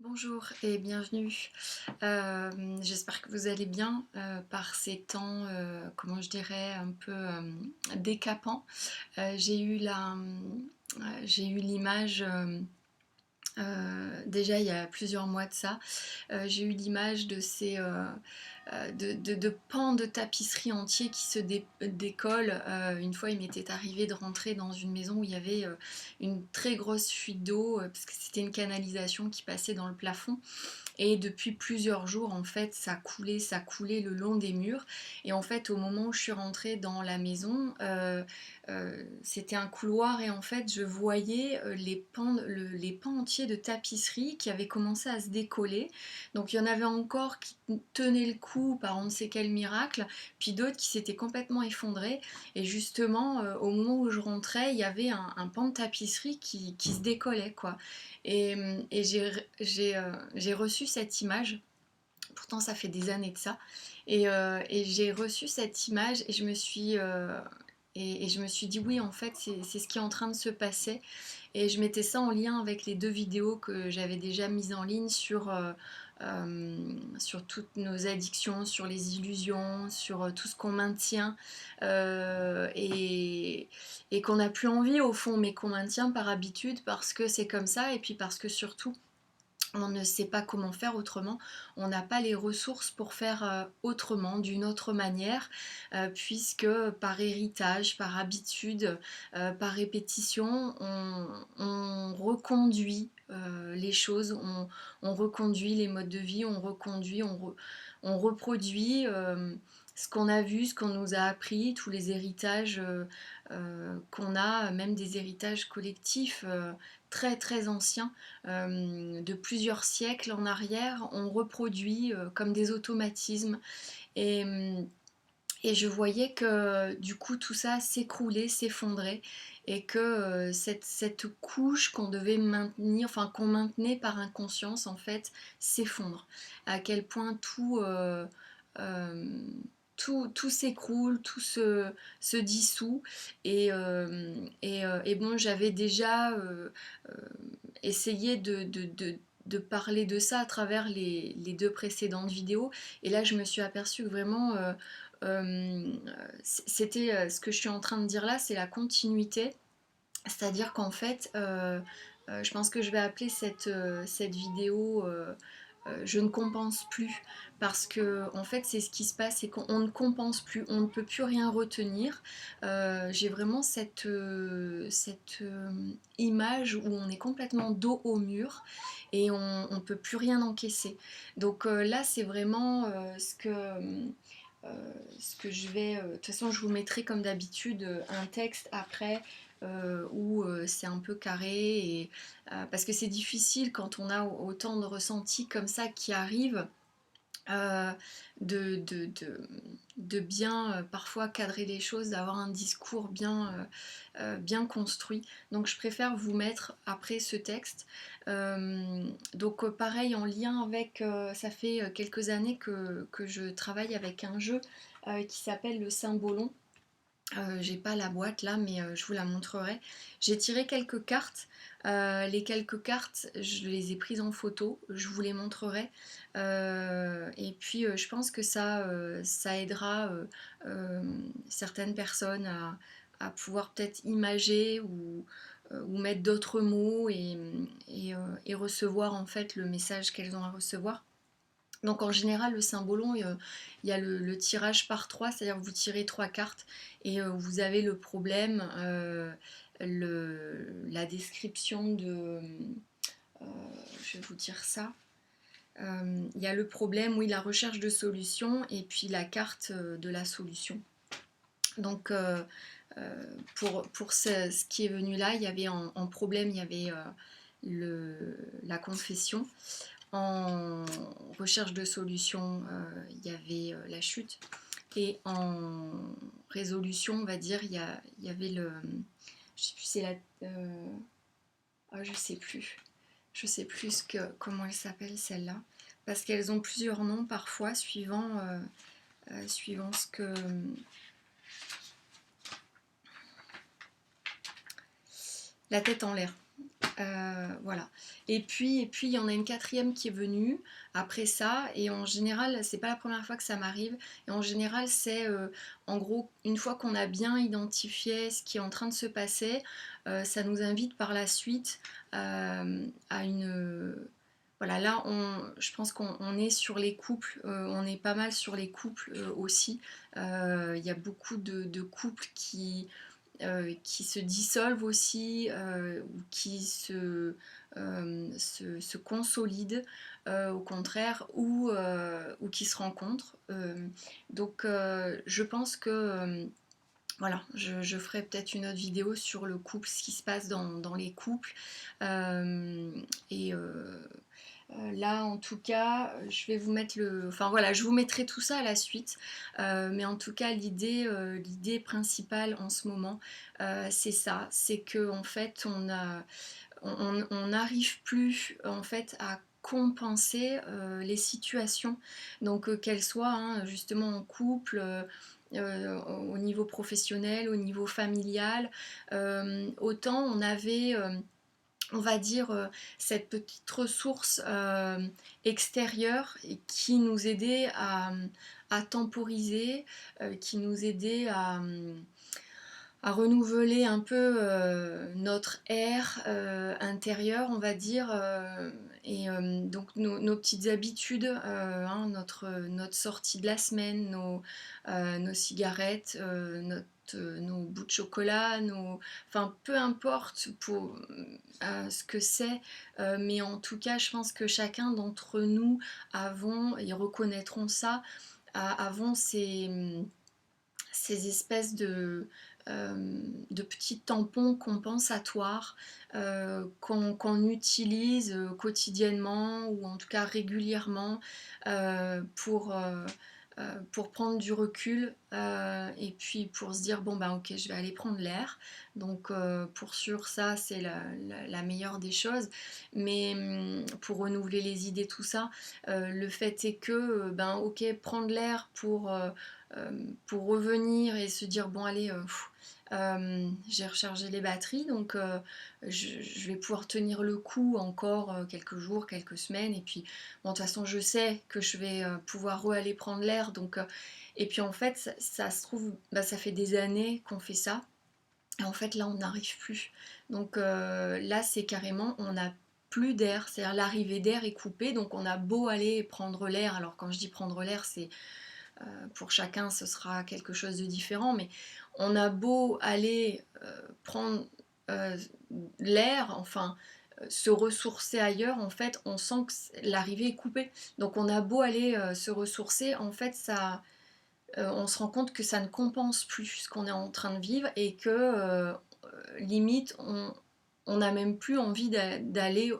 Bonjour et bienvenue. J'espère que vous allez bien par ces temps, comment je dirais, un peu décapants. J'ai eu j'ai eu l'image, déjà il y a plusieurs mois de ça, j'ai eu l'image de ces de pans de tapisserie entiers qui se décollent. Une fois, il m'était arrivé de rentrer dans une maison où il y avait une très grosse fuite d'eau, parce que c'était une canalisation qui passait dans le plafond. Et depuis plusieurs jours, en fait, ça coulait le long des murs. Et en fait, au moment où je suis rentrée dans la maison, c'était un couloir et en fait, je voyais les pans entiers de tapisserie qui avaient commencé à se décoller. Donc, il y en avait encore qui tenaient le coup par on ne sait quel miracle, puis d'autres qui s'étaient complètement effondrés. Et justement, au moment où je rentrais, il y avait un pan de tapisserie qui se décollait, quoi. Et j'ai reçu cette image, pourtant ça fait des années de ça, et j'ai reçu cette image et je me suis dit oui, en fait c'est ce qui est en train de se passer. Et je mettais ça en lien avec les deux vidéos que j'avais déjà mises en ligne sur toutes nos addictions, sur les illusions, sur tout ce qu'on maintient, et qu'on n'a plus envie au fond, mais qu'on maintient par habitude parce que c'est comme ça, et puis parce que surtout on ne sait pas comment faire autrement, on n'a pas les ressources pour faire autrement, d'une autre manière, puisque par héritage, par habitude, par répétition, on reconduit les choses, on reconduit les modes de vie, on reproduit ce qu'on a vu, ce qu'on nous a appris, tous les héritages qu'on a, même des héritages collectifs très très anciens, de plusieurs siècles en arrière, on reproduit comme des automatismes. Et, et je voyais que du coup tout ça s'écroulait, s'effondrait, et que cette couche qu'on devait maintenir, enfin qu'on maintenait par inconscience en fait, s'effondre. À quel point euh, tout s'écroule, se dissout. Et bon, j'avais déjà euh, essayé de parler de ça à travers les deux précédentes vidéos. Et là, je me suis aperçue que vraiment, c'était ce que je suis en train de dire là, c'est la continuité. C'est-à-dire qu'en fait, je pense que je vais appeler cette vidéo je ne compense plus, parce que en fait c'est ce qui se passe, c'est qu'on ne compense plus, on ne peut plus rien retenir. J'ai vraiment cette image où on est complètement dos au mur et on ne peut plus rien encaisser. Donc là c'est vraiment ce que je vais... De toute façon, je vous mettrai comme d'habitude un texte après où c'est un peu carré. Parce que c'est difficile quand on a autant de ressentis comme ça qui arrivent. euh, de, de, de, de bien parfois cadrer les choses, d'avoir un discours bien construit. Donc je préfère vous mettre après ce texte. Donc pareil, en lien avec, ça fait quelques années que je travaille avec un jeu qui s'appelle le Symbolon. J'ai pas la boîte là, mais je vous la montrerai. J'ai tiré quelques cartes. Les quelques cartes, je les ai prises en photo. Je vous les montrerai. Et puis, je pense que ça aidera certaines personnes à pouvoir peut-être imager ou mettre d'autres mots et recevoir en fait le message qu'elles ont à recevoir. Donc en général, le symbolon, il y a le tirage par trois, c'est-à-dire que vous tirez trois cartes et vous avez le problème, la description euh, je vais vous dire ça. Il y a le problème, oui, la recherche de solution et puis la carte de la solution. Donc pour ce qui est venu là, il y avait en problème, il y avait la confession. En recherche de solution, il y avait la chute. Et en résolution, on va dire, il y avait le... Je sais plus, c'est la... ah, je sais plus. Je sais plus comment elle s'appelle celle-là. Parce qu'elles ont plusieurs noms parfois, suivant ce que... La tête en l'air. Voilà. Et puis, il y en a une quatrième qui est venue après ça. Et en général, c'est pas la première fois que ça m'arrive. Et en général, c'est en gros, une fois qu'on a bien identifié ce qui est en train de se passer, ça nous invite par la suite à une. Voilà, là, je pense qu'on est sur les couples, on est pas mal sur les couples aussi. Il y a beaucoup de couples qui se dissolvent aussi, ou qui se consolident, au contraire, ou qui se rencontrent. Donc je pense que voilà, je ferai peut-être une autre vidéo sur le couple, ce qui se passe dans les couples. Euh, et là, en tout cas, je vais vous mettre le. Enfin voilà, je vous mettrai tout ça à la suite. Mais en tout cas, l'idée principale en ce moment, c'est ça. C'est que en fait, on n'arrive plus en fait à compenser les situations. Donc qu'elles soient justement en couple. Au niveau professionnel, au niveau familial, autant on avait on va dire, cette petite ressource extérieure qui nous aidait à temporiser, qui nous aidait à renouveler un peu notre air intérieur, on va dire, et donc nos petites habitudes, notre sortie de la semaine, nos cigarettes, nos bouts de chocolat, enfin peu importe pour ce que c'est, mais en tout cas je pense que chacun d'entre nous avons, ils reconnaîtront ça, avons ces espèces de petits tampons compensatoires qu'on utilise quotidiennement ou en tout cas régulièrement pour prendre du recul et puis pour se dire bon bah ok je vais aller prendre l'air. Donc pour sûr ça c'est la meilleure des choses, mais pour renouveler les idées tout ça, le fait est que ben ok prendre l'air pour revenir et se dire bon allez j'ai rechargé les batteries donc je vais pouvoir tenir le coup encore quelques jours, quelques semaines et puis bon de toute façon je sais que je vais pouvoir aller prendre l'air donc et puis en fait ça se trouve bah, ça fait des années qu'on fait ça et en fait là on n'arrive plus donc là c'est carrément on a plus d'air, c'est-à-dire l'arrivée d'air est coupée donc on a beau aller prendre l'air, alors quand je dis prendre l'air c'est pour chacun, ce sera quelque chose de différent, mais on a beau aller prendre euh, l'air, enfin, se ressourcer ailleurs, en fait, on sent que l'arrivée est coupée. Donc on a beau aller se ressourcer, en fait, on se rend compte que ça ne compense plus ce qu'on est en train de vivre et que limite, on n'a même plus envie d'aller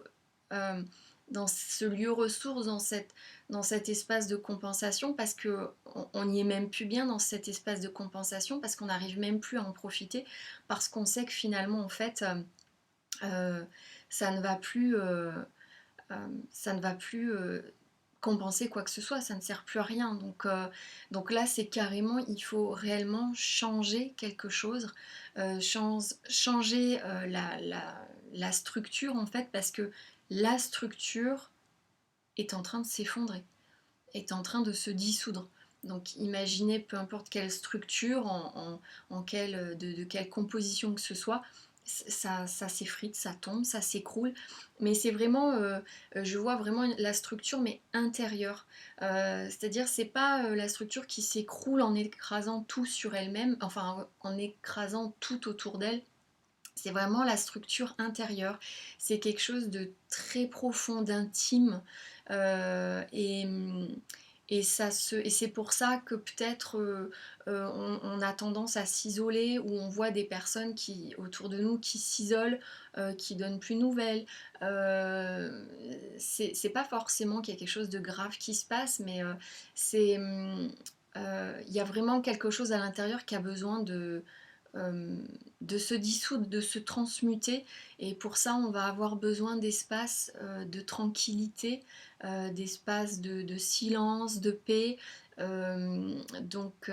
euh, dans ce lieu ressource, dans cet espace de compensation, parce qu'on n'y est même plus bien dans cet espace de compensation, parce qu'on n'arrive même plus à en profiter, parce qu'on sait que finalement, en fait, euh, ça ne va plus, ça ne va plus compenser quoi que ce soit, ça ne sert plus à rien. Donc là, c'est carrément, il faut réellement changer quelque chose, changer la structure en fait, parce que la structure est en train de s'effondrer, est en train de se dissoudre. Donc imaginez peu importe quelle structure, de quelle composition que ce soit, ça s'effrite, ça tombe, ça s'écroule. Mais c'est vraiment, je vois vraiment la structure mais intérieure. C'est-à-dire c'est pas la structure qui s'écroule en écrasant tout sur elle-même, enfin en écrasant tout autour d'elle. C'est vraiment la structure intérieure. C'est quelque chose de très profond, d'intime. Et c'est pour ça que peut-être on a tendance à s'isoler ou on voit des personnes autour de nous qui s'isolent, qui donnent plus de nouvelles. C'est pas forcément qu'il y a quelque chose de grave qui se passe, mais il y a vraiment quelque chose à l'intérieur qui a besoin euh, de se dissoudre, de se transmuter. Et pour ça, on va avoir besoin d'espaces de tranquillité, d'espaces de silence, de paix. Donc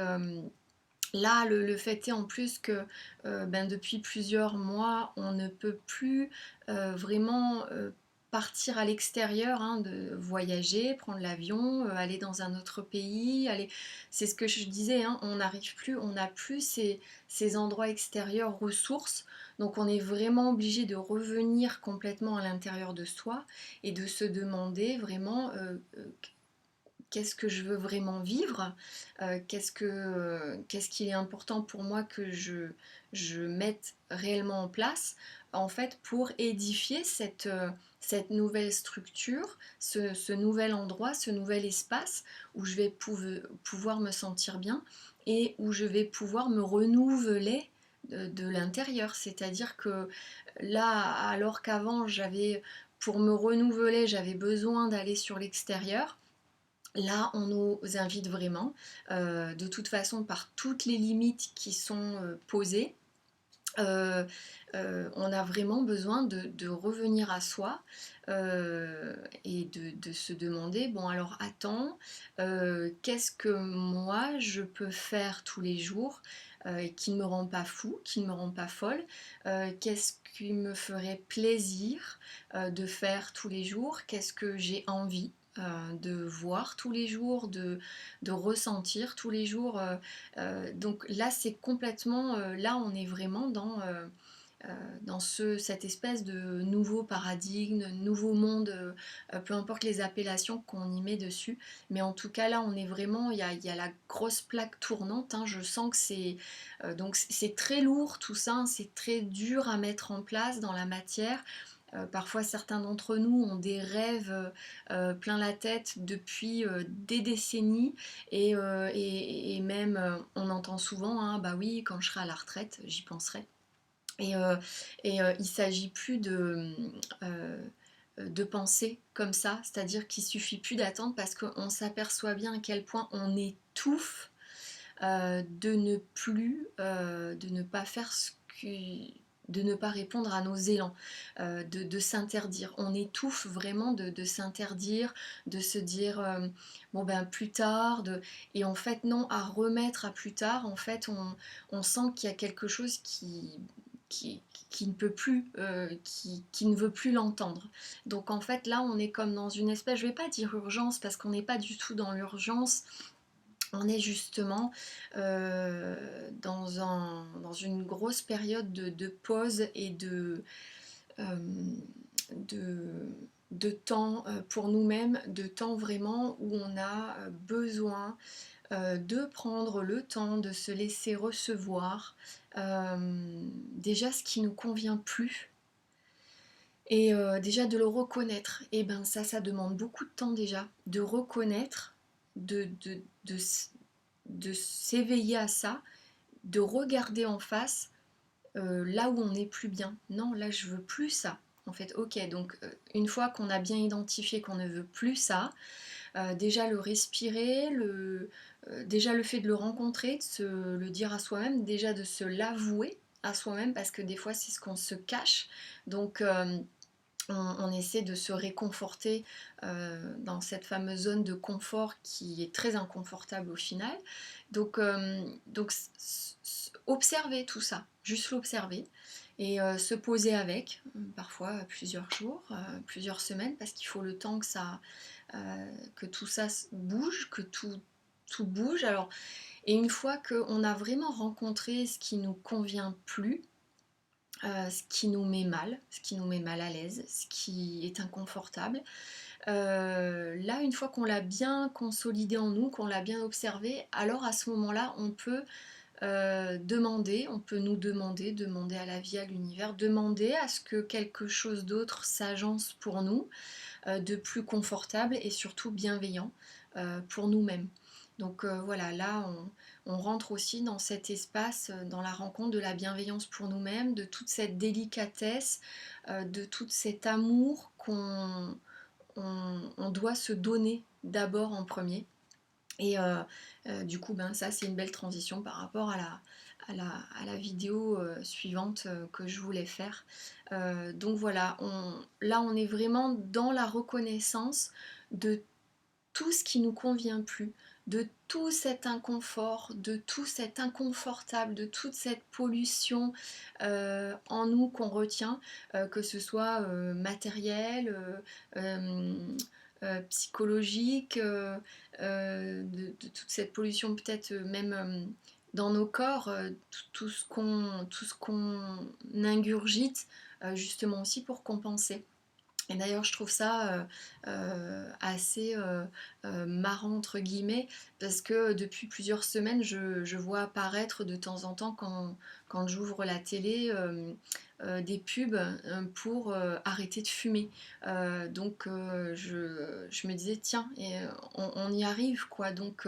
Là, le fait est en plus que ben, depuis plusieurs mois, on ne peut plus vraiment partir à l'extérieur, hein, de voyager, prendre l'avion, aller dans un autre pays, aller. C'est ce que je disais, hein, on n'arrive plus, on n'a plus ces endroits extérieurs ressources, donc on est vraiment obligé de revenir complètement à l'intérieur de soi et de se demander vraiment qu'est-ce que je veux vraiment vivre, qu'est-ce qu'il est important pour moi que je mette réellement en place, en fait, pour édifier cette nouvelle structure, ce nouvel endroit, ce nouvel espace où je vais pouvoir me sentir bien et où je vais pouvoir me renouveler de l'intérieur. C'est-à-dire que là, alors qu'avant, pour me renouveler, j'avais besoin d'aller sur l'extérieur. Là, on nous invite vraiment, de toute façon, par toutes les limites qui sont posées, euh, on a vraiment besoin de revenir à soi et de se demander, bon alors attends, qu'est-ce que moi je peux faire tous les jours qui ne me rend pas fou, qui ne me rend pas folle, qu'est-ce qui me ferait plaisir de faire tous les jours, qu'est-ce que j'ai envie de voir tous les jours, de ressentir tous les jours. Donc là, c'est complètement, là, on est vraiment dans cette espèce de nouveau paradigme, nouveau monde, peu importe les appellations qu'on y met dessus. Mais en tout cas, là, on est vraiment, il y a la grosse plaque tournante, hein, je sens que donc c'est très lourd tout ça, hein, c'est très dur à mettre en place dans la matière. Parfois, certains d'entre nous ont des rêves plein la tête depuis des décennies et même on entend souvent, hein, bah oui, quand je serai à la retraite, j'y penserai. Et, euh, il ne s'agit plus de penser comme ça, c'est-à-dire qu'il suffit plus d'attendre parce qu'on s'aperçoit bien à quel point on étouffe de ne pas faire de ne pas répondre à nos élans, de s'interdire. On étouffe vraiment de s'interdire, de se dire bon ben plus tard, et en fait non, à remettre à plus tard, en fait on sent qu'il y a quelque chose qui, qui ne peut plus, qui ne veut plus l'entendre. Donc en fait là on est comme dans une espèce, je vais pas dire urgence parce qu'on n'est pas du tout dans l'urgence, on est justement dans une grosse période de pause et euh, de, de temps pour nous-mêmes, de temps vraiment où on a besoin de prendre le temps de se laisser recevoir déjà ce qui nous convient plus. Et déjà de le reconnaître, et ben ça demande beaucoup de temps déjà, de reconnaître, de, de s'éveiller à ça, de regarder en face là où on n'est plus bien. Non, là je veux plus ça. En fait, ok, donc une fois qu'on a bien identifié qu'on ne veut plus ça, déjà le respirer, déjà le fait de le rencontrer, de se le dire à soi-même, déjà de se l'avouer à soi-même, parce que des fois c'est ce qu'on se cache. Donc on essaie de se réconforter dans cette fameuse zone de confort qui est très inconfortable au final. Donc observer tout ça, juste l'observer et se poser avec, parfois plusieurs jours, plusieurs semaines, parce qu'il faut le temps que tout ça bouge, que tout bouge. Alors, et une fois qu'on a vraiment rencontré ce qui nous convient plus, ce qui nous met mal, ce qui nous met mal à l'aise, ce qui est inconfortable. Là, une fois qu'on l'a bien consolidé en nous, qu'on l'a bien observé, alors à ce moment-là, on peut on peut nous demander à la vie, à l'univers, demander à ce que quelque chose d'autre s'agence pour nous, de plus confortable et surtout bienveillant pour nous-mêmes. Donc voilà, là on rentre aussi dans cet espace, dans la rencontre de la bienveillance pour nous-mêmes, de toute cette délicatesse, de tout cet amour on doit se donner d'abord en premier. Et du coup, ben, ça c'est une belle transition par rapport à la vidéo suivante que je voulais faire. Donc voilà, là on est vraiment dans la reconnaissance de tout ce qui nous convient plus, de tout cet inconfort, de tout cet inconfortable, de toute cette pollution en nous qu'on retient, que ce soit matériel, psychologique, de toute cette pollution peut-être même dans nos corps, tout ce qu'on ingurgite, justement aussi pour compenser. Et d'ailleurs, je trouve ça assez marrant, entre guillemets, parce que depuis plusieurs semaines, je vois apparaître de temps en temps, quand j'ouvre la télé, des pubs pour arrêter de fumer. Je me disais, tiens, on y arrive, quoi. Donc,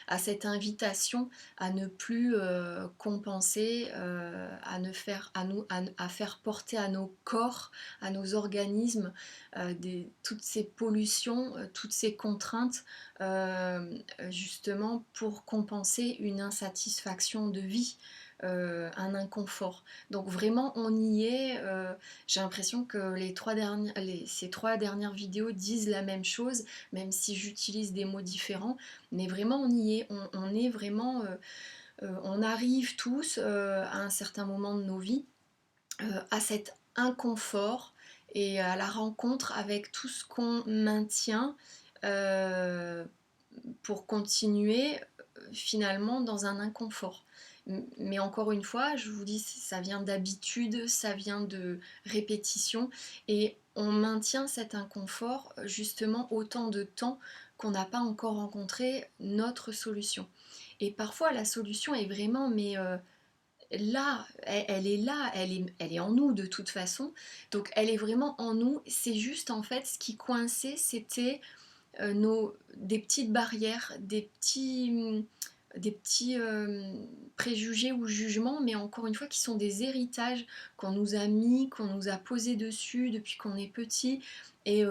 à cette invitation à ne plus compenser, à faire porter à nos corps, à nos organismes, toutes ces pollutions, toutes ces contraintes, justement pour compenser une insatisfaction de vie, un inconfort. Donc vraiment on y est, j'ai l'impression que ces 3 dernières vidéos disent la même chose, même si j'utilise des mots différents, mais vraiment on y est, on est vraiment, on arrive tous à un certain moment de nos vies à cet inconfort et à la rencontre avec tout ce qu'on maintient euh, pour continuer finalement dans un inconfort. Mais encore une fois, je vous dis, ça vient d'habitude, ça vient de répétition, et on maintient cet inconfort justement autant de temps qu'on n'a pas encore rencontré notre solution. Et parfois la solution est vraiment, mais là, elle est là, elle est en nous de toute façon. Donc elle est vraiment en nous. C'est juste en fait ce qui coinçait, c'était des petites barrières, des petits préjugés ou jugements, mais encore une fois qui sont des héritages qu'on nous a mis, qu'on nous a posés dessus depuis qu'on est petit. Et,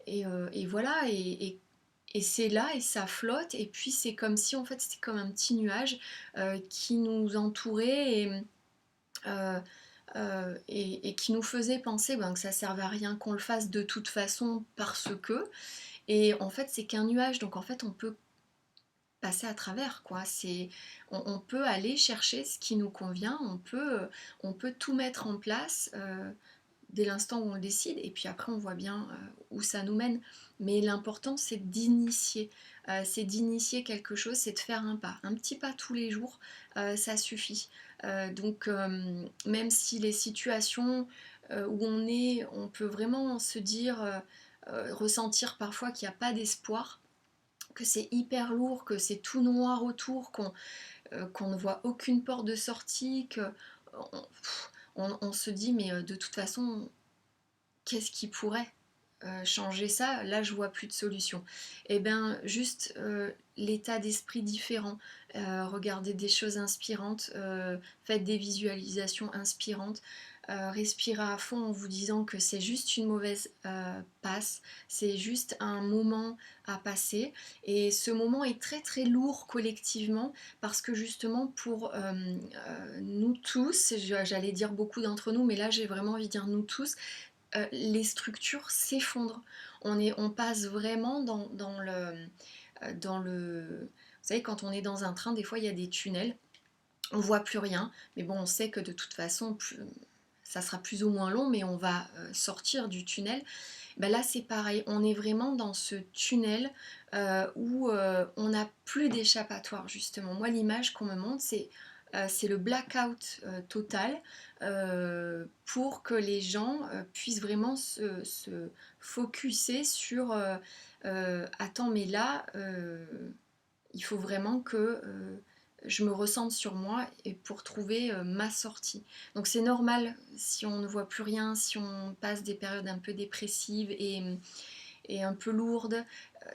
et voilà, et c'est là et ça flotte, et puis c'est comme si en fait c'était comme un petit nuage qui nous entourait euh, et qui nous faisait penser que ça servait à rien qu'on le fasse de toute façon parce que, et en fait c'est qu'un nuage, donc en fait on peut passer à travers, quoi. On peut aller chercher ce qui nous convient, on peut tout mettre en place dès l'instant où on le décide, et puis après on voit bien où ça nous mène. Mais l'important c'est d'initier quelque chose, c'est de faire un petit pas tous les jours, ça suffit. Même si les situations où on est, on peut vraiment se dire, ressentir parfois qu'il n'y a pas d'espoir, que c'est hyper lourd, que c'est tout noir autour, qu'on ne voit aucune porte de sortie, que on se dit mais de toute façon qu'est-ce qui pourrait changer ça? Là, je vois plus de solution. Et bien, juste l'état d'esprit différent, regardez des choses inspirantes, faites des visualisations inspirantes, respirez à fond en vous disant que c'est juste une mauvaise passe, c'est juste un moment à passer. Et ce moment est très très lourd collectivement parce que justement pour nous tous, j'allais dire beaucoup d'entre nous, mais là j'ai vraiment envie de dire nous tous, les structures s'effondrent. On passe vraiment dans le... Vous savez, quand on est dans un train, des fois, il y a des tunnels, on voit plus rien, mais bon, on sait que de toute façon, ça sera plus ou moins long, mais on va sortir du tunnel. Ben là, c'est pareil, on est vraiment dans ce tunnel où on n'a plus d'échappatoire, justement. Moi, l'image qu'on me montre, c'est le blackout total pour que les gens puissent vraiment se focuser sur attends, mais là, il faut vraiment que je me ressente sur moi et pour trouver ma sortie. Donc c'est normal si on ne voit plus rien, si on passe des périodes un peu dépressives et un peu lourdes,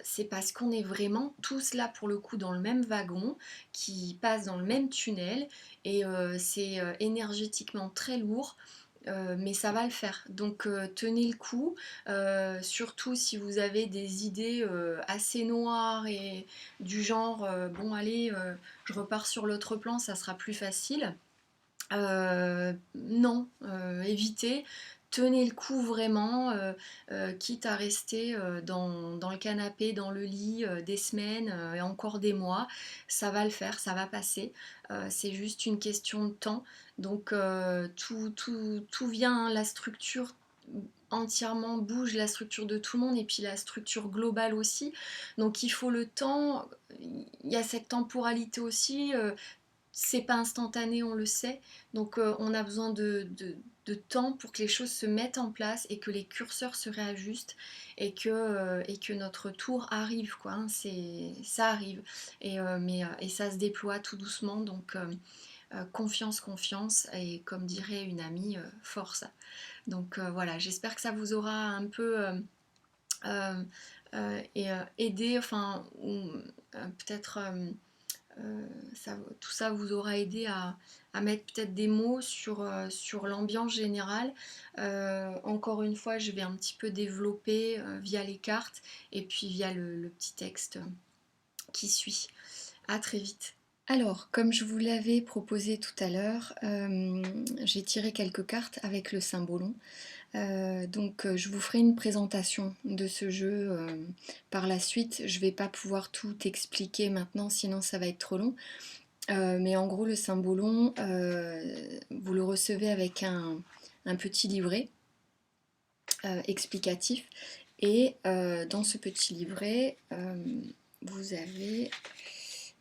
c'est parce qu'on est vraiment tous là pour le coup dans le même wagon, qui passe dans le même tunnel, et c'est énergétiquement très lourd. Mais ça va le faire. Donc tenez le coup, surtout si vous avez des idées assez noires et du genre bon allez, je repars sur l'autre plan, ça sera plus facile. Non, évitez. tenez le coup vraiment, quitte à rester dans le canapé, dans le lit des semaines et encore des mois, ça va le faire, ça va passer. C'est juste une question de temps. Donc tout vient, hein, la structure entièrement bouge, la structure de tout le monde et puis la structure globale aussi. Donc il faut le temps, il y a cette temporalité aussi. C'est pas instantané, on le sait. Donc on a besoin de temps pour que les choses se mettent en place et que les curseurs se réajustent et que notre tour arrive, quoi, hein. Ça arrive. Et ça se déploie tout doucement. Donc confiance, confiance. Et comme dirait une amie, force. Donc voilà, j'espère que ça vous aura un peu euh, aidé, enfin, ou peut-être tout ça vous aura aidé à mettre peut-être des mots sur l'ambiance générale. Encore une fois, je vais un petit peu développer via les cartes et puis via le petit texte qui suit. À très vite. Alors, comme je vous l'avais proposé tout à l'heure, j'ai tiré quelques cartes avec le symbolon. Donc je vous ferai une présentation de ce jeu par la suite. Je ne vais pas pouvoir tout expliquer maintenant, sinon ça va être trop long. Mais en gros, le symbolon, vous le recevez avec un petit livret explicatif. Et dans ce petit livret, vous avez...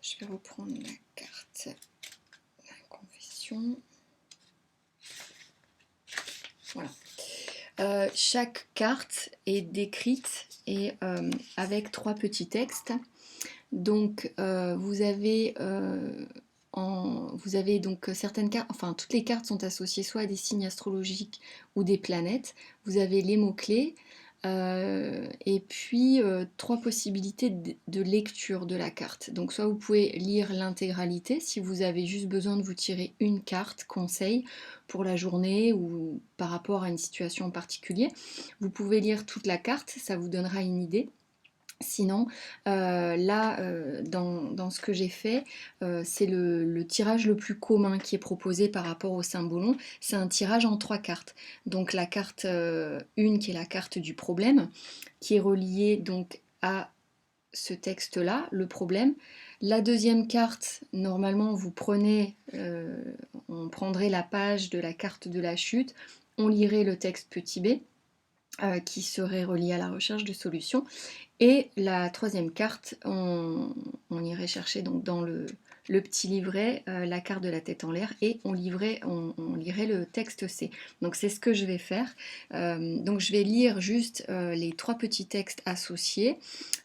Je vais reprendre la carte, la confession. Voilà. Chaque carte est décrite et avec 3 petits textes. Donc vous avez donc certaines cartes, enfin toutes les cartes sont associées soit à des signes astrologiques ou des planètes. Vous avez les mots-clés et puis 3 possibilités de lecture de la carte. Donc soit vous pouvez lire l'intégralité si vous avez juste besoin de vous tirer une carte conseil pour la journée ou par rapport à une situation en particulier. Vous pouvez lire toute la carte, ça vous donnera une idée. Sinon, dans ce que j'ai fait, c'est le tirage le plus commun qui est proposé par rapport au symbolon. C'est un tirage en 3 cartes. Donc la carte 1 qui est la carte du problème, qui est reliée donc à ce texte-là, le problème. La deuxième carte, normalement, on prendrait la page de la carte de la chute, on lirait le texte petit b, qui serait relié à la recherche de solutions. Et la troisième carte, on irait chercher donc dans le petit livret la carte de la tête en l'air et on lirait le texte C. Donc c'est ce que je vais faire. Donc je vais lire juste les 3 petits textes associés,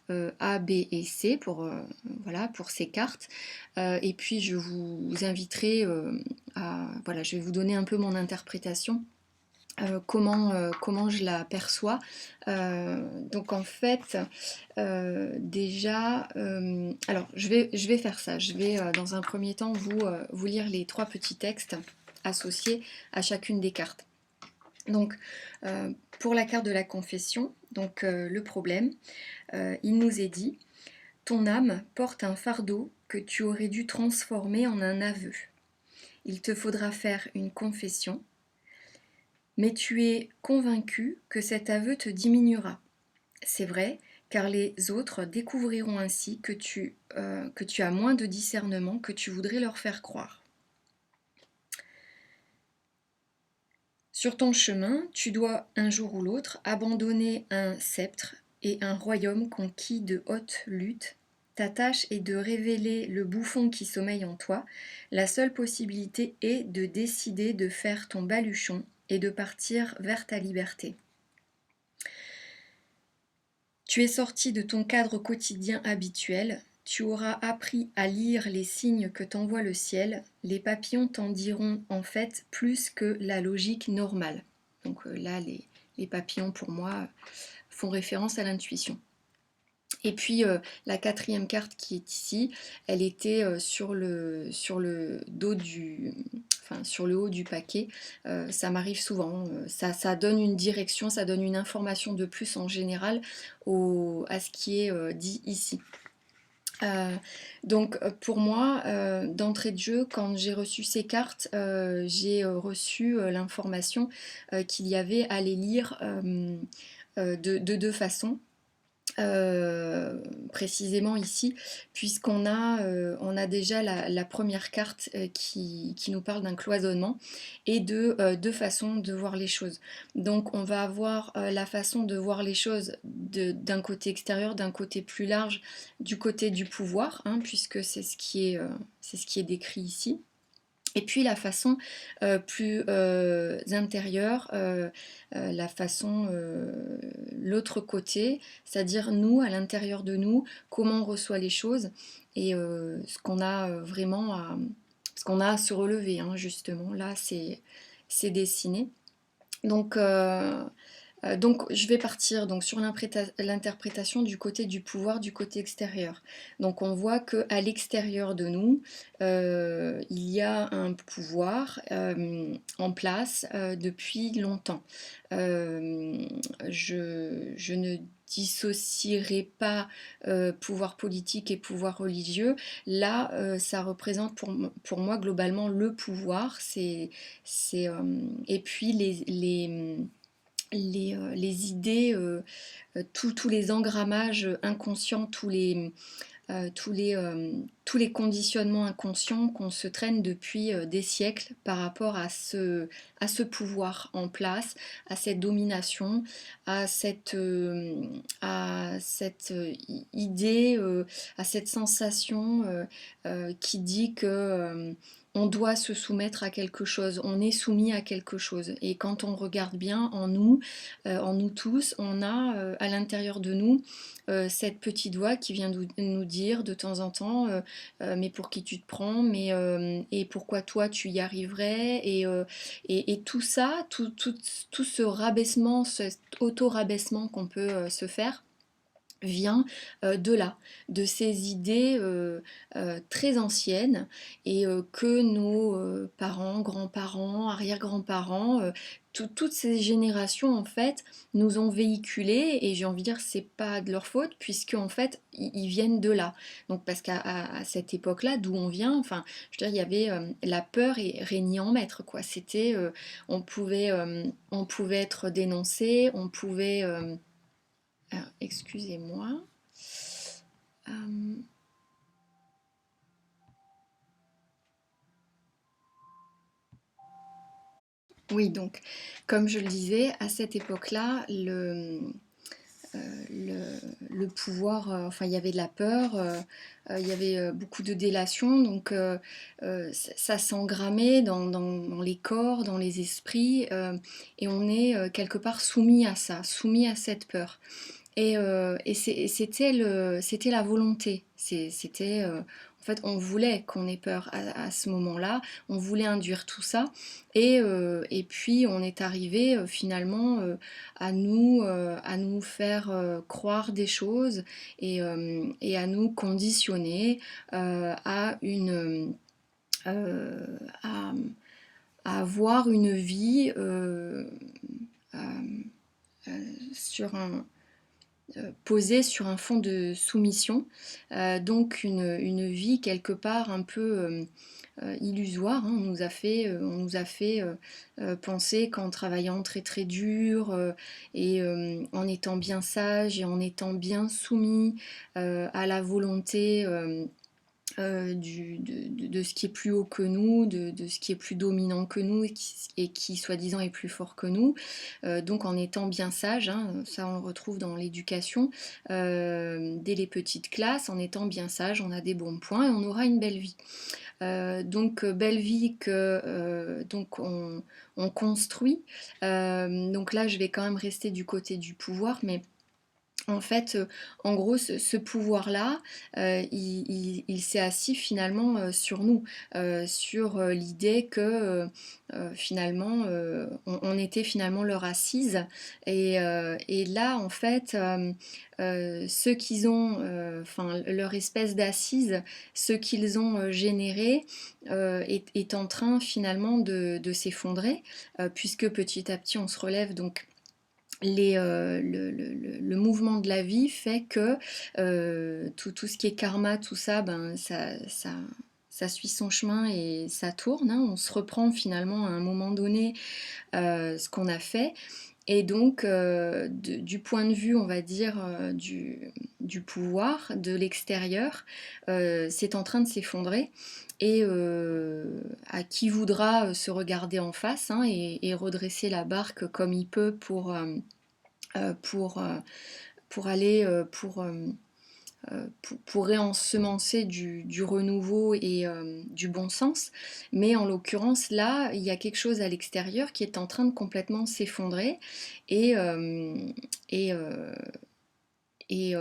A, B et C voilà, pour ces cartes. Et puis je vous inviterai je vais vous donner un peu mon interprétation. Comment je la perçois. Donc en fait, déjà, alors je vais faire ça. Je vais dans un premier temps vous lire les 3 petits textes associés à chacune des cartes. Donc pour la carte de la confession, donc le problème, il nous est dit: ton âme porte un fardeau que tu aurais dû transformer en un aveu. Il te faudra faire une confession. Mais tu es convaincu que cet aveu te diminuera. C'est vrai, car les autres découvriront ainsi que tu as moins de discernement que tu voudrais leur faire croire. Sur ton chemin, tu dois un jour ou l'autre abandonner un sceptre et un royaume conquis de haute lutte. Ta tâche est de révéler le bouffon qui sommeille en toi. La seule possibilité est de décider de faire ton baluchon et de partir vers ta liberté. Tu es sorti de ton cadre quotidien habituel, tu auras appris à lire les signes que t'envoie le ciel, les papillons t'en diront en fait plus que la logique normale. Donc là, les papillons pour moi font référence à l'intuition. Et puis la 4e carte qui est ici, elle était sur le haut du paquet. Ça m'arrive souvent. Ça donne une direction, ça donne une information de plus en général à ce qui est dit ici. Euh, pour moi, d'entrée de jeu, quand j'ai reçu ces cartes, j'ai reçu l'information qu'il y avait à les lire de deux façons. Précisément ici, puisqu'on a déjà la première carte qui nous parle d'un cloisonnement et de deux façons de voir les choses. Donc on va avoir la façon de voir les choses d'un côté extérieur, d'un côté plus large, du côté du pouvoir, hein, puisque c'est ce qui est décrit ici. Et puis la façon plus intérieure, la façon, l'autre côté, c'est-à-dire nous, à l'intérieur de nous, comment on reçoit les choses et ce qu'on a vraiment ce qu'on a à se relever, hein, justement. Là, c'est dessiné. Donc, euh, donc je vais partir donc, sur l'interprétation du côté du pouvoir, du côté extérieur. Donc on voit qu'à l'extérieur de nous, il y a un pouvoir en place depuis longtemps. Euh, je ne dissocierai pas pouvoir politique et pouvoir religieux. Là, ça représente pour moi globalement le pouvoir. Et puis les idées, tous les engrammages inconscients, tous les conditionnements inconscients qu'on se traîne depuis des siècles par rapport à ce pouvoir en place, à cette domination, à cette idée, à cette sensation qui dit que on doit se soumettre à quelque chose, on est soumis à quelque chose. Et quand on regarde bien en nous tous, on a à l'intérieur de nous cette petite voix qui vient nous dire de temps en temps mais pour qui tu te prends, et pourquoi toi tu y arriverais, et tout ça, tout ce rabaissement, cet auto-rabaissement qu'on peut se faire vient de là, de ces idées très anciennes et que nos parents, grands-parents, arrière-grands-parents, toutes ces générations en fait nous ont véhiculées, et j'ai envie de dire c'est pas de leur faute puisque en fait ils viennent de là. Donc parce à cette époque-là d'où on vient, enfin je veux dire il y avait la peur et régner en maître quoi. C'était on pouvait être dénoncé, on pouvait alors, excusez-moi. Euh, oui, donc, comme je le disais, à cette époque-là, le, le pouvoir, enfin, il y avait de la peur, il y avait beaucoup de délation, donc ça s'engrammait dans les corps, dans les esprits, et on est quelque part soumis à ça, soumis à cette peur. Et c'était la volonté. C'était, en fait, on voulait qu'on ait peur à ce moment-là. On voulait induire tout ça. Et puis, on est arrivé finalement à nous faire croire des choses et à nous conditionner à euh, à, à avoir une vie euh, euh, sur posée sur un fond de soumission, donc une vie quelque part un peu illusoire, hein. On nous a fait penser qu'en travaillant très très dur et en étant bien sage et en étant bien soumis à la volonté de ce qui est plus haut que nous, de ce qui est plus dominant que nous et qui soi-disant est plus fort que nous. Donc en étant bien sage, hein, ça on le retrouve dans l'éducation, dès les petites classes, en étant bien sage, on a des bons points et on aura une belle vie. Belle vie que on construit. Donc là je vais quand même rester du côté du pouvoir, mais en fait, en gros, ce pouvoir-là, il s'est assis finalement sur nous, sur l'idée que finalement, on était finalement leur assise. Et là, en fait, ceux qu'ils ont, enfin, leur espèce d'assise, ce qu'ils ont généré est en train finalement de s'effondrer, puisque petit à petit on se relève donc le mouvement de la vie fait que tout ce qui est karma, tout ça, ben, ça suit son chemin et ça tourne, hein. On se reprend finalement à un moment donné ce qu'on a fait. Et donc, du point de vue, on va dire, du pouvoir, de l'extérieur, c'est en train de s'effondrer. Et à qui voudra se regarder en face, hein, et redresser la barque comme il peut euh, pour, euh, pour aller, pour réensemencer du renouveau et du bon sens. Mais en l'occurrence, là, il y a quelque chose à l'extérieur qui est en train de complètement s'effondrer. Et, et, euh,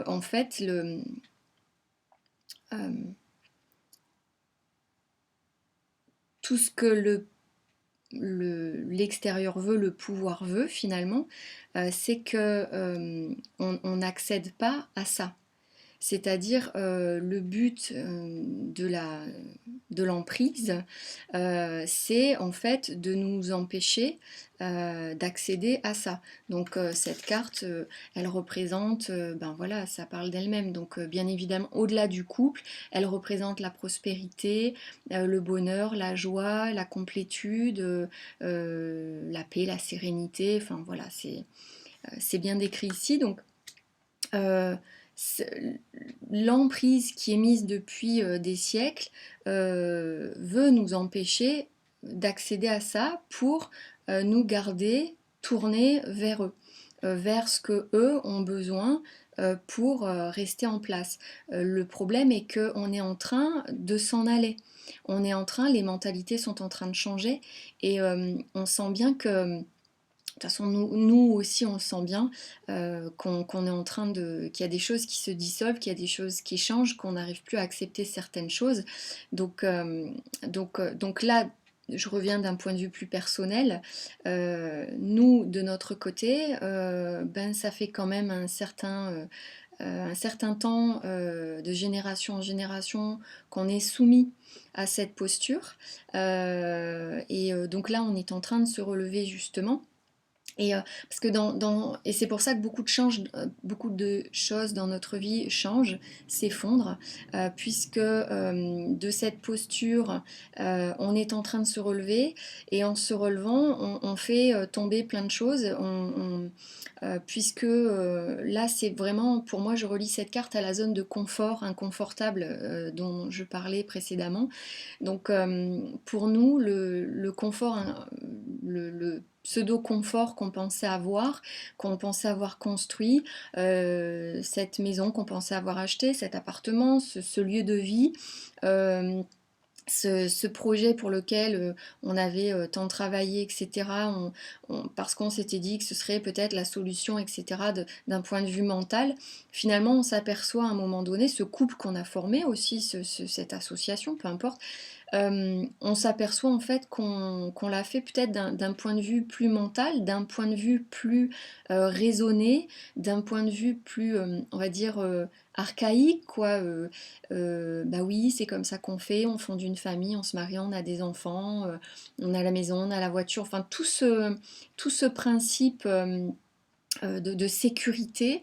en fait, euh, tout ce que l'extérieur veut, le pouvoir veut finalement, c'est que on n'accède pas à ça. C'est-à-dire le but de l'emprise, c'est en fait de nous empêcher d'accéder à ça. Donc cette carte, elle représente, ben voilà, ça parle d'elle-même. Donc bien évidemment, au-delà du couple, elle représente la prospérité, le bonheur, la joie, la complétude, la paix, la sérénité. Enfin voilà, c'est bien décrit ici. Donc euh, l'emprise qui est mise depuis des siècles veut nous empêcher d'accéder à ça pour nous garder tournés vers eux, vers ce que eux ont besoin pour rester en place. Le problème est qu'on est en train de s'en aller. On est en train, les mentalités sont en train de changer et on sent bien que de toute façon, nous aussi, on le sent bien, qu'on est en train qu'il y a des choses qui se dissolvent, qu'il y a des choses qui changent, qu'on n'arrive plus à accepter certaines choses. Donc, donc là, je reviens d'un point de vue plus personnel. Nous, de notre côté, ben, ça fait quand même un certain temps, de génération en génération, qu'on est soumis à cette posture. Et donc là, on est en train de se relever justement. Et parce que et c'est pour ça que beaucoup de choses dans notre vie changent, s'effondrent, puisque de cette posture, on est en train de se relever, et en se relevant, on fait tomber plein de choses, puisque là, c'est vraiment, pour moi, je relie cette carte à la zone de confort inconfortable dont je parlais précédemment. Donc, pour nous, le confort, hein, le pseudo-confort qu'on pensait avoir construit, cette maison qu'on pensait avoir achetée, cet appartement, ce lieu de vie, euh, ce projet pour lequel on avait tant travaillé, etc., parce qu'on s'était dit que ce serait peut-être la solution, etc., d'un point de vue mental, finalement on s'aperçoit à un moment donné, ce couple qu'on a formé aussi, cette association, peu importe, on s'aperçoit en fait qu'on l'a fait peut-être d'un point de vue plus mental, d'un point de vue plus raisonné, d'un point de vue plus, on va dire, archaïque, quoi. Bah oui, c'est comme ça qu'on fait, on fonde une famille, on se marie, on a des enfants, on a la maison, on a la voiture, enfin tout ce principe de sécurité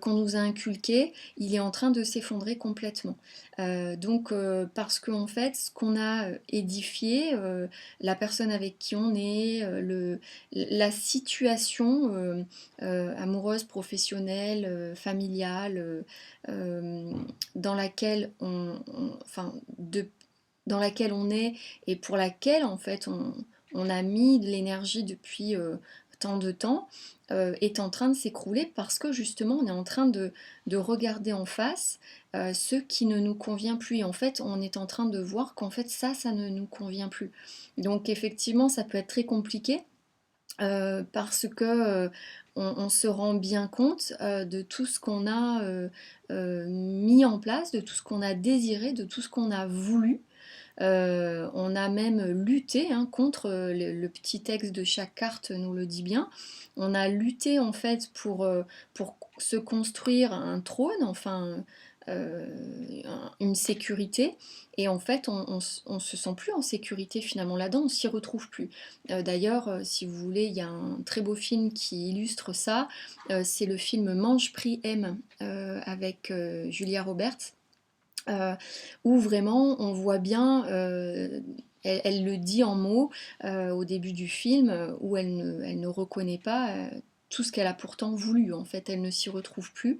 qu'on nous a inculqué, il est en train de s'effondrer complètement. Donc parce qu'en fait, ce qu'on a édifié, la personne avec qui on est, la situation amoureuse, professionnelle, familiale, dans laquelle enfin, dans laquelle on est, et pour laquelle en fait on a mis de l'énergie depuis tant de temps, est en train de s'écrouler, parce que justement on est en train de regarder en face ce qui ne nous convient plus. Et en fait, on est en train de voir qu'en fait ça ne nous convient plus. Donc effectivement, ça peut être très compliqué parce que on se rend bien compte de tout ce qu'on a mis en place, de tout ce qu'on a désiré, de tout ce qu'on a voulu. On a même lutté, hein, contre le petit texte de chaque carte nous le dit bien. On a lutté en fait pour se construire un trône, enfin une une sécurité. Et en fait, on se sent plus en sécurité finalement là-dedans, on s'y retrouve plus. D'ailleurs, si vous voulez, il y a un très beau film qui illustre ça. C'est le film Mange, prie, aime avec Julia Roberts. euh, où vraiment on voit bien, elle le dit en mots au début du film, où elle ne reconnaît pas tout ce qu'elle a pourtant voulu. En fait, elle ne s'y retrouve plus.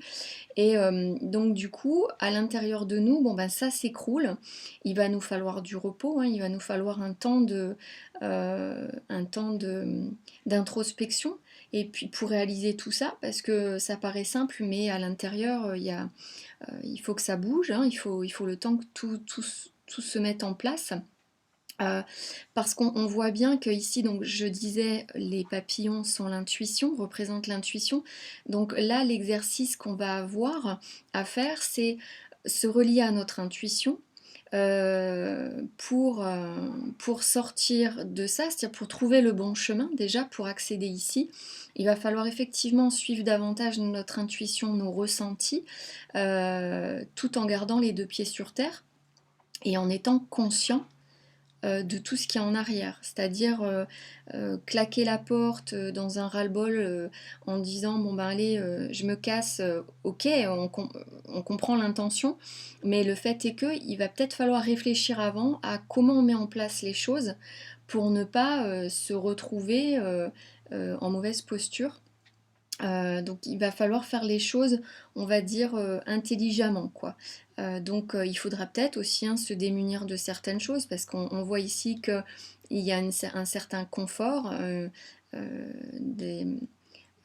Et donc du coup, à l'intérieur de nous, bon ben ça s'écroule. Il va nous falloir du repos, hein, il va nous falloir un temps d'introspection. Et puis pour réaliser tout ça, parce que ça paraît simple, mais à l'intérieur, il faut que ça bouge, hein, il faut le temps que tout se mette en place. Euh, Parce qu'on voit bien que ici, donc je disais, les papillons sont l'intuition, représentent l'intuition. Donc là, l'exercice qu'on va avoir à faire, c'est se relier à notre intuition pour sortir de ça, c'est-à-dire pour trouver le bon chemin déjà, pour accéder ici. Il va falloir effectivement suivre davantage notre intuition, nos ressentis, tout en gardant les deux pieds sur terre et en étant conscient de tout ce qui est en arrière, c'est-à-dire claquer la porte dans un ras-le-bol en disant bon ben allez je me casse, ok on comprend l'intention, mais le fait est que il va peut-être falloir réfléchir avant à comment on met en place les choses pour ne pas se retrouver en mauvaise posture. Donc il va falloir faire les choses, on va dire, intelligemment, quoi. Donc il faudra peut-être aussi hein, se démunir de certaines choses, parce qu'on voit ici qu'il y a un certain confort, des,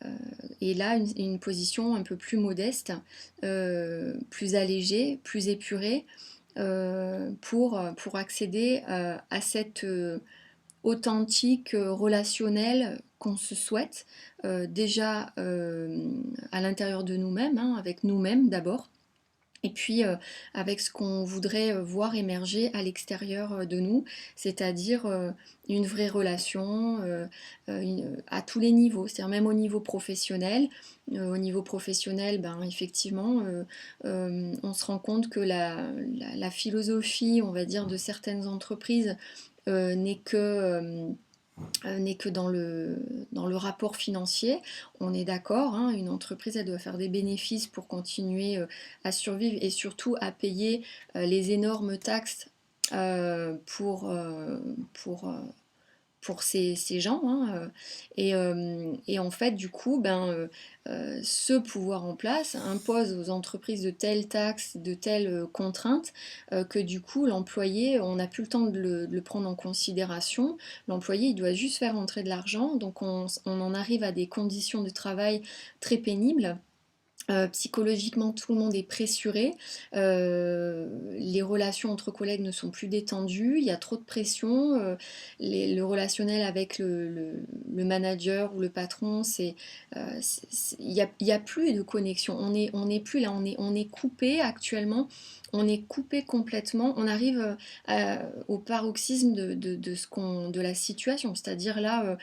euh, et là une position un peu plus modeste, plus allégée, plus épurée, pour accéder à cette authentique, relationnel qu'on se souhaite, déjà à l'intérieur de nous-mêmes, hein, avec nous-mêmes d'abord, et puis avec ce qu'on voudrait voir émerger à l'extérieur de nous, c'est-à-dire une vraie relation à tous les niveaux, c'est-à-dire même au niveau professionnel. Au niveau professionnel, ben, effectivement, on se rend compte que la philosophie, on va dire, de certaines entreprises n'est que dans le rapport financier. On est d'accord, hein, une entreprise, elle doit faire des bénéfices pour continuer à survivre et surtout à payer les énormes taxes euh, pour, euh, pour, euh, pour ces gens, hein, et en fait, du coup, ce pouvoir en place impose aux entreprises de telles taxes, de telles contraintes, que du coup, l'employé, on n'a plus le temps de le prendre en considération. L'employé, il doit juste faire entrer de l'argent, donc on en arrive à des conditions de travail très pénibles. Psychologiquement, tout le monde est pressuré, les relations entre collègues ne sont plus détendues, il y a trop de pression, le relationnel avec le manager ou le patron, il y a plus de connexion, on est plus là, on est coupé actuellement, on est coupé complètement, on arrive au paroxysme de la situation, c'est-à-dire là,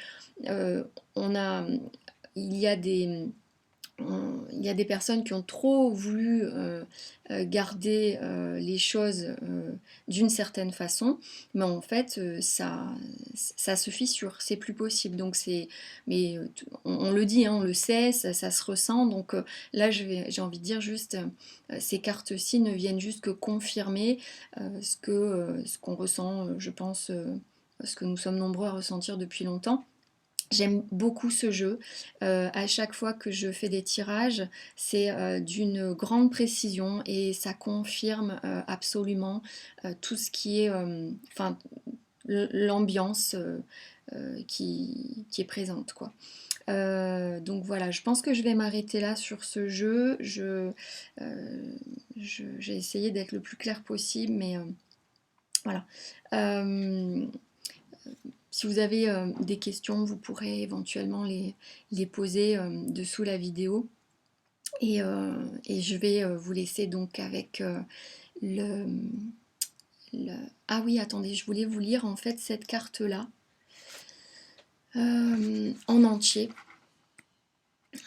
on a, il y a il y a des personnes qui ont trop voulu garder les choses d'une certaine façon, mais en fait ça se fissure, c'est plus possible. Donc mais on le dit, hein, on le sait, ça se ressent. Donc là j'ai envie de dire juste, ces cartes-ci ne viennent juste que confirmer ce qu'on ressent, je pense, ce que nous sommes nombreux à ressentir depuis longtemps. J'aime beaucoup ce jeu. À chaque fois que je fais des tirages, c'est d'une grande précision et ça confirme absolument tout ce qui est, enfin, l'ambiance qui est présente, quoi. Donc voilà, je pense que je vais m'arrêter là sur ce jeu. J'ai essayé d'être le plus clair possible, mais voilà. Euh, Si vous avez des questions, vous pourrez éventuellement les poser dessous la vidéo. Et je vais vous laisser donc avec le, Ah oui, attendez, je voulais vous lire en fait cette carte-là en entier.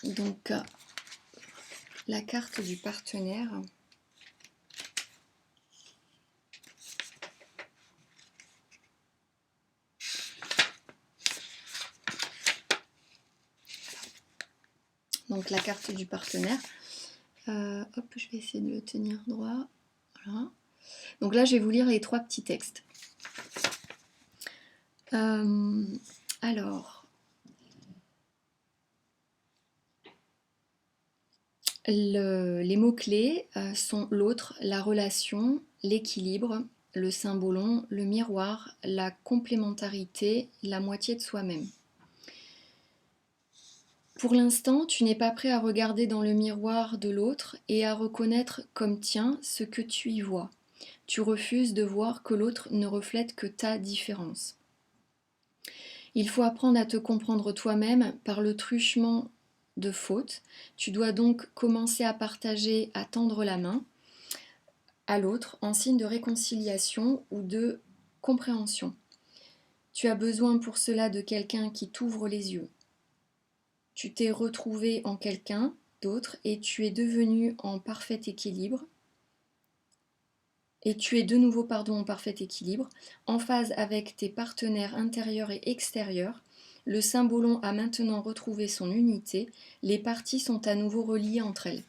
Donc la carte du partenaire. donc la carte du partenaire. Hop, je vais essayer de le tenir droit. Voilà. Donc là, je vais vous lire les 3 petits textes. Alors, les mots-clés sont l'autre, la relation, l'équilibre, le symbolon, le miroir, la complémentarité, la moitié de soi-même. Pour l'instant, tu n'es pas prêt à regarder dans le miroir de l'autre et à reconnaître comme tien ce que tu y vois. Tu refuses de voir que l'autre ne reflète que ta différence. Il faut apprendre à te comprendre toi-même par le truchement de fautes. Tu dois donc commencer à partager, à tendre la main à l'autre en signe de réconciliation ou de compréhension. Tu as besoin pour cela de quelqu'un qui t'ouvre les yeux. Tu t'es retrouvé en quelqu'un d'autre et tu es devenu en parfait équilibre. Et tu es de nouveau en parfait équilibre, en phase avec tes partenaires intérieurs et extérieurs. Le symbolon a maintenant retrouvé son unité. Les parties sont à nouveau reliées entre elles.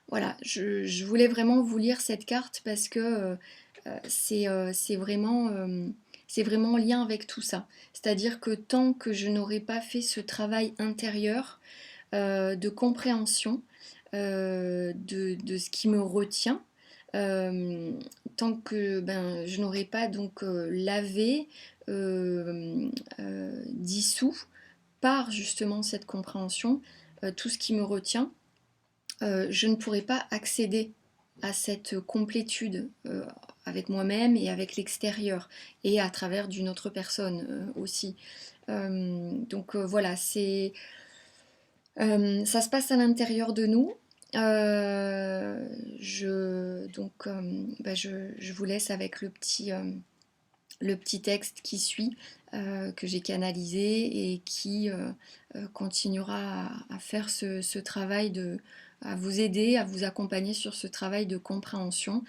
Voilà, je voulais vraiment vous lire cette carte parce que c'est vraiment en lien avec tout ça. C'est-à-dire que tant que je n'aurai pas fait ce travail intérieur de compréhension de ce qui me retient, tant que je n'aurai pas donc lavé, dissous par justement cette compréhension tout ce qui me retient, je ne pourrai pas accéder à cette complétude avec moi-même et avec l'extérieur et à travers d'une autre personne aussi. Donc voilà, ça se passe à l'intérieur de nous. Je vous laisse avec le petit texte qui suit, que j'ai canalisé et qui continuera à faire ce travail à vous aider, à vous accompagner sur ce travail de compréhension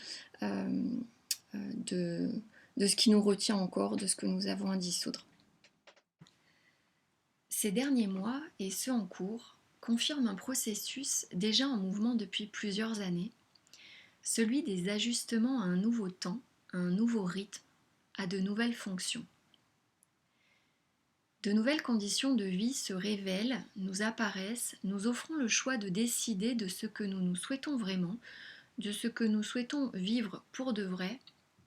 de ce qui nous retient encore, de ce que nous avons à dissoudre. Ces derniers mois, et ceux en cours, confirment un processus déjà en mouvement depuis plusieurs années, celui des ajustements à un nouveau temps, à un nouveau rythme, à de nouvelles fonctions. De nouvelles conditions de vie se révèlent, nous apparaissent, nous offrant le choix de décider de ce que nous souhaitons vraiment, de ce que nous souhaitons vivre pour de vrai,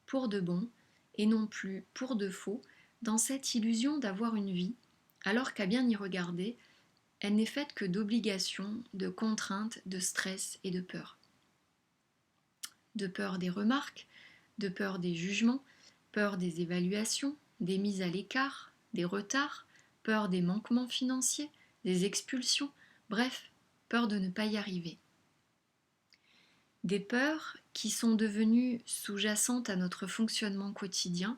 pour de bon, et non plus pour de faux, dans cette illusion d'avoir une vie, alors qu'à bien y regarder, elle n'est faite que d'obligations, de contraintes, de stress et de peur. De peur des remarques, de peur des jugements, peur des évaluations, des mises à l'écart, des retards, peur des manquements financiers, des expulsions, bref, peur de ne pas y arriver. Des peurs qui sont devenues sous-jacentes à notre fonctionnement quotidien,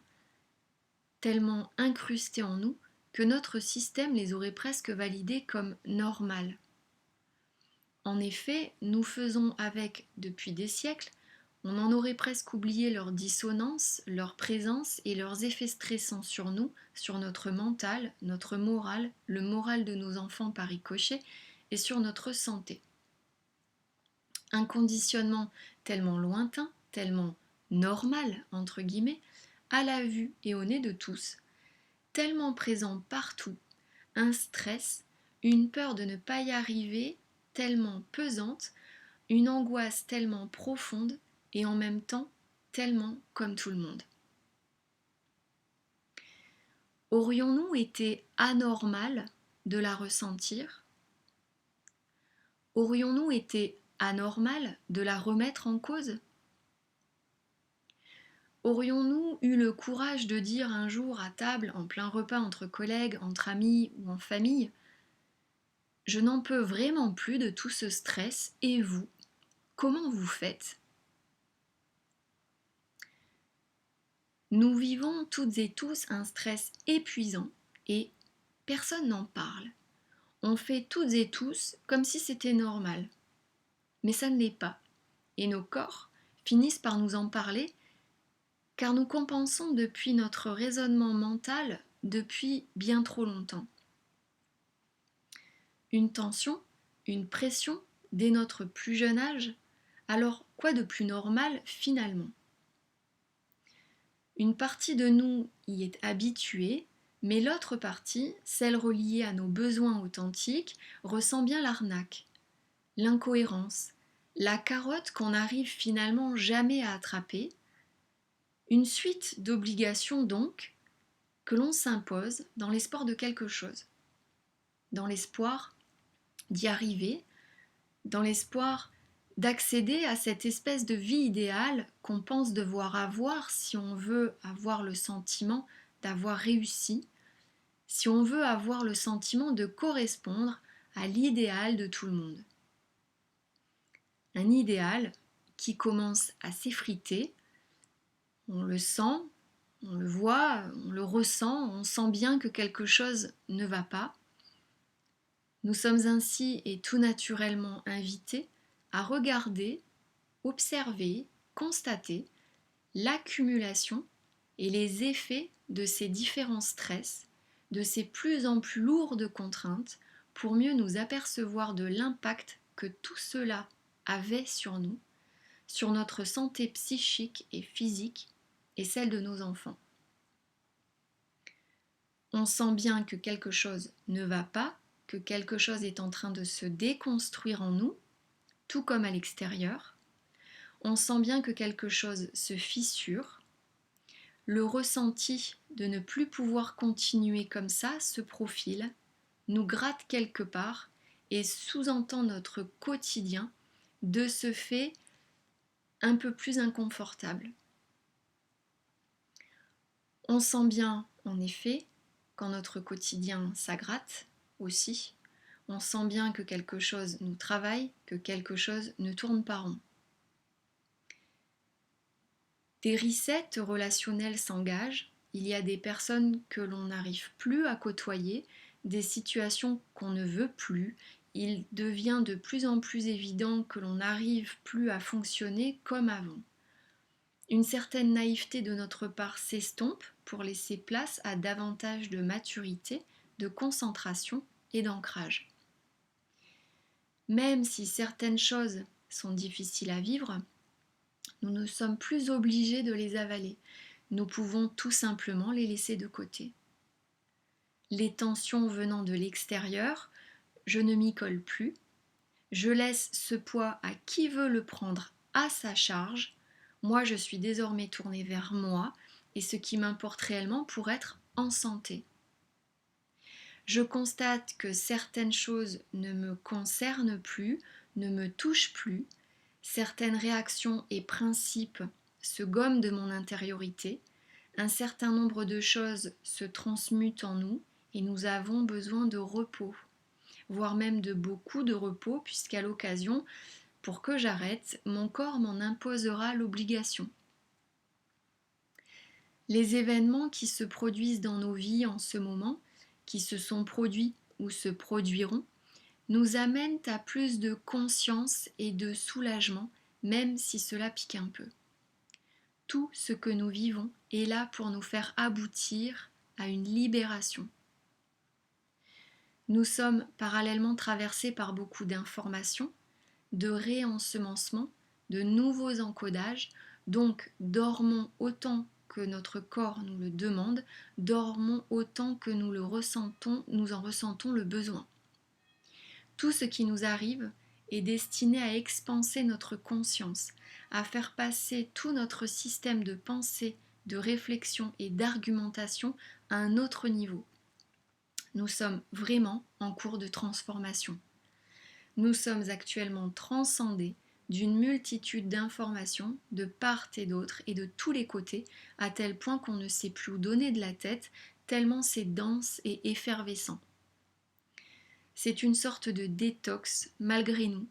tellement incrustées en nous que notre système les aurait presque validées comme normales. En effet, nous faisons avec depuis des siècles. On en aurait presque oublié leur dissonance, leur présence et leurs effets stressants sur nous, sur notre mental, notre moral, le moral de nos enfants par ricochet et sur notre santé. Un conditionnement tellement lointain, tellement normal, entre guillemets, à la vue et au nez de tous, tellement présent partout, un stress, une peur de ne pas y arriver tellement pesante, une angoisse tellement profonde et en même temps tellement comme tout le monde. Aurions-nous été anormal de la ressentir ? Aurions-nous été anormal de la remettre en cause ? Aurions-nous eu le courage de dire un jour à table, en plein repas entre collègues, entre amis ou en famille : je n'en peux vraiment plus de tout ce stress, et vous, comment vous faites ? Nous vivons toutes et tous un stress épuisant et personne n'en parle. On fait toutes et tous comme si c'était normal. Mais ça ne l'est pas. Et nos corps finissent par nous en parler car nous compensons depuis notre raisonnement mental depuis bien trop longtemps. Une tension, une pression dès notre plus jeune âge, alors quoi de plus normal finalement? Une partie de nous y est habituée, mais l'autre partie, celle reliée à nos besoins authentiques, ressent bien l'arnaque, l'incohérence, la carotte qu'on n'arrive finalement jamais à attraper, une suite d'obligations donc que l'on s'impose dans l'espoir de quelque chose, dans l'espoir d'y arriver, dans l'espoir d'accéder à cette espèce de vie idéale qu'on pense devoir avoir si on veut avoir le sentiment d'avoir réussi, si on veut avoir le sentiment de correspondre à l'idéal de tout le monde. Un idéal qui commence à s'effriter, on le sent, on le voit, on le ressent, on sent bien que quelque chose ne va pas. Nous sommes ainsi et tout naturellement invités à regarder, observer, constater l'accumulation et les effets de ces différents stress, de ces plus en plus lourdes contraintes, pour mieux nous apercevoir de l'impact que tout cela avait sur nous, sur notre santé psychique et physique et celle de nos enfants. On sent bien que quelque chose ne va pas, que quelque chose est en train de se déconstruire en nous, tout comme à l'extérieur. On sent bien que quelque chose se fissure. Le ressenti de ne plus pouvoir continuer comme ça se profile, nous gratte quelque part et sous-entend notre quotidien, de ce fait un peu plus inconfortable. On sent bien, en effet, quand notre quotidien s'aggratte aussi, on sent bien que quelque chose nous travaille, que quelque chose ne tourne pas rond. Des resets relationnels s'engagent, il y a des personnes que l'on n'arrive plus à côtoyer, des situations qu'on ne veut plus, il devient de plus en plus évident que l'on n'arrive plus à fonctionner comme avant. Une certaine naïveté de notre part s'estompe pour laisser place à davantage de maturité, de concentration et d'ancrage. Même si certaines choses sont difficiles à vivre, nous ne sommes plus obligés de les avaler. Nous pouvons tout simplement les laisser de côté. Les tensions venant de l'extérieur, je ne m'y colle plus. Je laisse ce poids à qui veut le prendre à sa charge. Moi, je suis désormais tournée vers moi et ce qui m'importe réellement pour être en santé. Je constate que certaines choses ne me concernent plus, ne me touchent plus. Certaines réactions et principes se gomment de mon intériorité. Un certain nombre de choses se transmutent en nous et nous avons besoin de repos, voire même de beaucoup de repos, puisqu'à l'occasion, pour que j'arrête, mon corps m'en imposera l'obligation. Les événements qui se produisent dans nos vies en ce moment, qui se sont produits ou se produiront, nous amènent à plus de conscience et de soulagement, même si cela pique un peu. Tout ce que nous vivons est là pour nous faire aboutir à une libération. Nous sommes parallèlement traversés par beaucoup d'informations, de réensemencements, de nouveaux encodages, donc dormons autant que notre corps nous le demande, dormons autant que nous en ressentons le besoin. Tout ce qui nous arrive est destiné à expanser notre conscience, à faire passer tout notre système de pensée, de réflexion et d'argumentation à un autre niveau. Nous sommes vraiment en cours de transformation. Nous sommes actuellement transcendés d'une multitude d'informations de part et d'autre et de tous les côtés, à tel point qu'on ne sait plus où donner de la tête, tellement c'est dense et effervescent. C'est une sorte de détox malgré nous.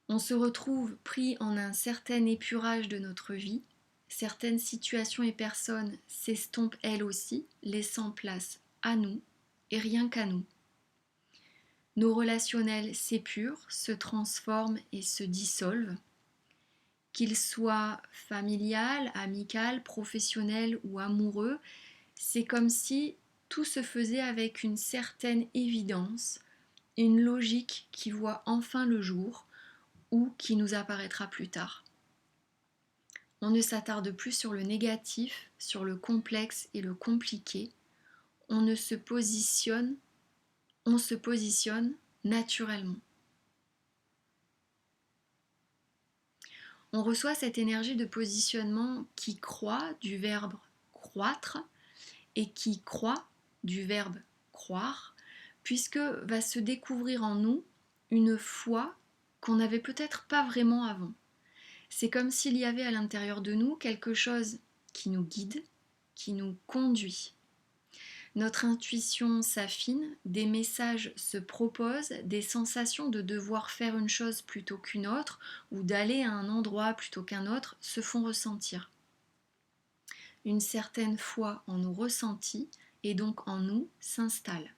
On se retrouve pris en un certain épurage de notre vie. Certaines situations et personnes s'estompent elles aussi, laissant place à nous et rien qu'à nous. Nos relationnels s'épurent, se transforment et se dissolvent. Qu'ils soient familial, amical, professionnel ou amoureux, c'est comme si tout se faisait avec une certaine évidence, une logique qui voit enfin le jour ou qui nous apparaîtra plus tard. On ne s'attarde plus sur le négatif, sur le complexe et le compliqué. On se positionne naturellement. On reçoit cette énergie de positionnement qui croît du verbe croître et qui croît du verbe croire, puisque va se découvrir en nous une foi qu'on n'avait peut-être pas vraiment avant. C'est comme s'il y avait à l'intérieur de nous quelque chose qui nous guide, qui nous conduit. Notre intuition s'affine, des messages se proposent, des sensations de devoir faire une chose plutôt qu'une autre ou d'aller à un endroit plutôt qu'un autre se font ressentir. Une certaine foi en nos ressentis et donc en nous s'installe.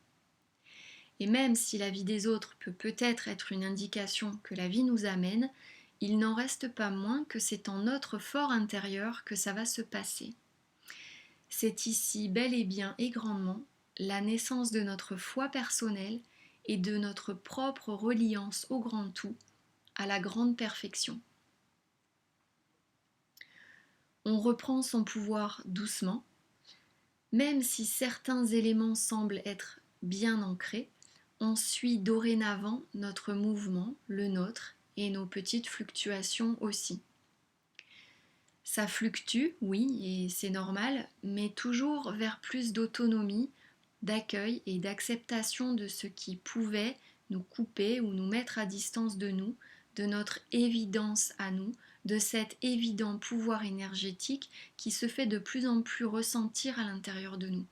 Et même si la vie des autres peut peut-être être une indication que la vie nous amène, il n'en reste pas moins que c'est en notre fort intérieur que ça va se passer. C'est ici bel et bien et grandement la naissance de notre foi personnelle et de notre propre reliance au grand tout, à la grande perfection. On reprend son pouvoir doucement, même si certains éléments semblent être bien ancrés, on suit dorénavant notre mouvement, le nôtre, et nos petites fluctuations aussi. Ça fluctue, oui, et c'est normal, mais toujours vers plus d'autonomie, d'accueil et d'acceptation de ce qui pouvait nous couper ou nous mettre à distance de nous, de notre évidence à nous, de cet évident pouvoir énergétique qui se fait de plus en plus ressentir à l'intérieur de nous.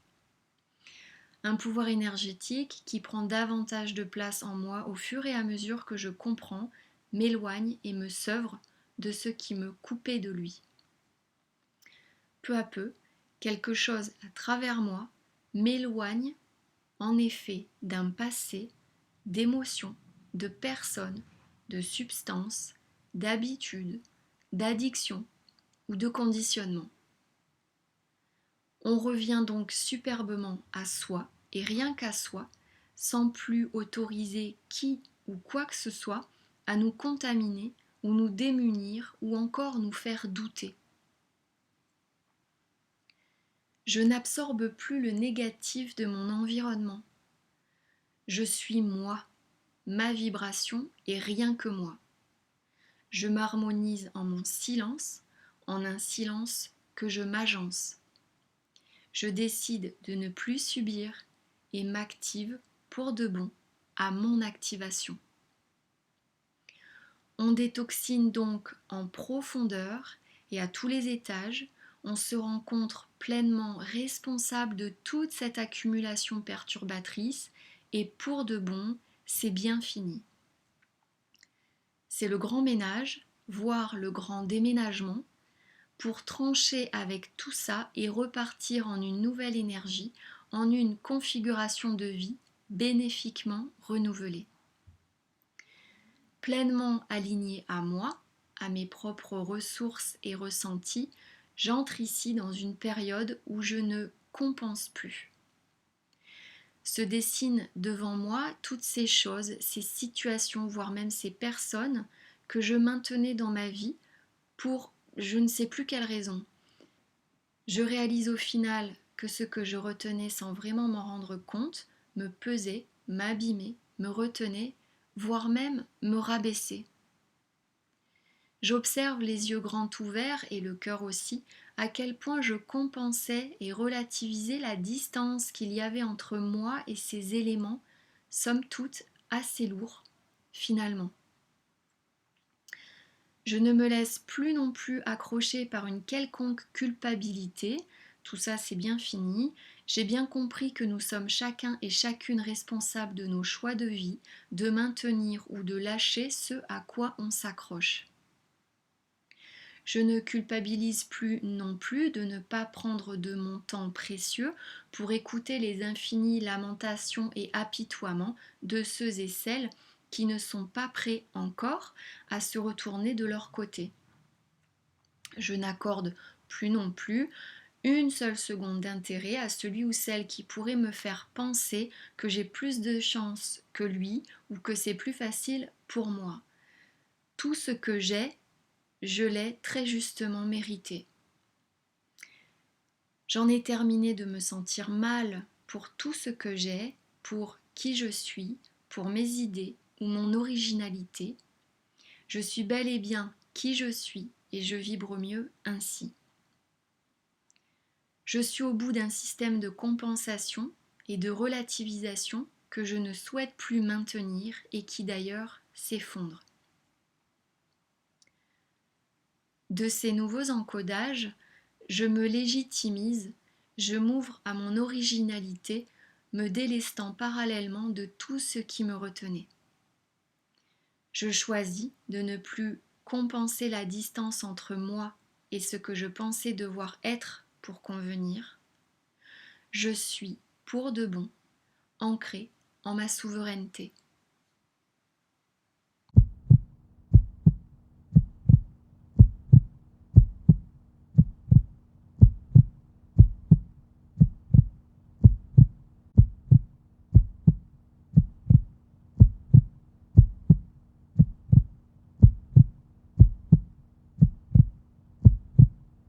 Un pouvoir énergétique qui prend davantage de place en moi au fur et à mesure que je comprends, m'éloigne et me sevre de ce qui me coupait de lui. Peu à peu, quelque chose à travers moi m'éloigne en effet d'un passé, d'émotions, de personnes, de substances, d'habitudes, d'addictions ou de conditionnements. On revient donc superbement à soi et rien qu'à soi, sans plus autoriser qui ou quoi que ce soit à nous contaminer ou nous démunir ou encore nous faire douter. Je n'absorbe plus le négatif de mon environnement. Je suis moi, ma vibration et rien que moi. Je m'harmonise en mon silence, en un silence que je m'agence. Je décide de ne plus subir et m'active pour de bon à mon activation. On détoxine donc en profondeur et à tous les étages. On se rencontre pleinement responsable de toute cette accumulation perturbatrice et pour de bon, c'est bien fini. C'est le grand ménage, voire le grand déménagement, pour trancher avec tout ça et repartir en une nouvelle énergie, en une configuration de vie bénéfiquement renouvelée. Pleinement alignée à moi, à mes propres ressources et ressentis, j'entre ici dans une période où je ne compense plus. Se dessinent devant moi toutes ces choses, ces situations, voire même ces personnes que je maintenais dans ma vie pour je ne sais plus quelle raison. Je réalise au final que ce que je retenais sans vraiment m'en rendre compte me pesait, m'abîmait, me retenait, voire même me rabaissait. J'observe les yeux grands ouverts et le cœur aussi, à quel point je compensais et relativisais la distance qu'il y avait entre moi et ces éléments, somme toute assez lourds, finalement. Je ne me laisse plus non plus accrocher par une quelconque culpabilité, tout ça c'est bien fini. J'ai bien compris que nous sommes chacun et chacune responsables de nos choix de vie, de maintenir ou de lâcher ce à quoi on s'accroche. Je ne culpabilise plus non plus de ne pas prendre de mon temps précieux pour écouter les infinies lamentations et apitoiements de ceux et celles qui ne sont pas prêts encore à se retourner de leur côté. Je n'accorde plus non plus une seule seconde d'intérêt à celui ou celle qui pourrait me faire penser que j'ai plus de chance que lui ou que c'est plus facile pour moi. Tout ce que j'ai, je l'ai très justement mérité. J'en ai terminé de me sentir mal pour tout ce que j'ai, pour qui je suis, pour mes idées ou mon originalité. Je suis bel et bien qui je suis et je vibre mieux ainsi. Je suis au bout d'un système de compensation et de relativisation que je ne souhaite plus maintenir et qui d'ailleurs s'effondre. De ces nouveaux encodages, je me légitimise, je m'ouvre à mon originalité, me délestant parallèlement de tout ce qui me retenait. Je choisis de ne plus compenser la distance entre moi et ce que je pensais devoir être pour convenir. Je suis, pour de bon, ancrée en ma souveraineté.